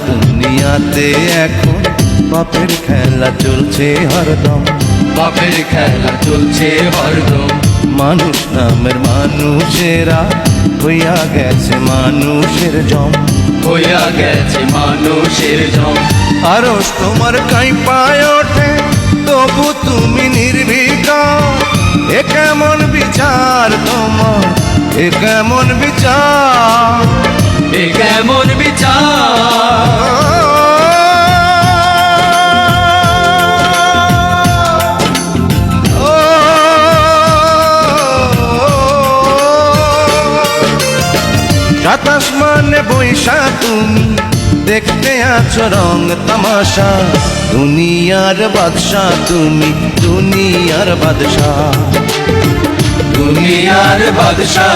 দুনিয়াতে এখন পাপের খেলা চলছে হরদম, পাপের খেলা চলছে হরদম। মানুষ নামের মানুষেরা হইয়া গেছে মানুষের জম, হইয়া গেছে মানুষের জম। আরস তোমার কাঁপায় ওঠে তবু তুমি নির্বিকার। এ কেমন বিচার তোমার, এ কেমন বিচার, এ কেমন বিচার। সাতাশ মানে বৈশা তুমি দেখতে আছো রং তামাশা। দুনিয়ার বাদশা তুমি, দুনিয়ার বাদশা, দুনিয়ার বাদশা।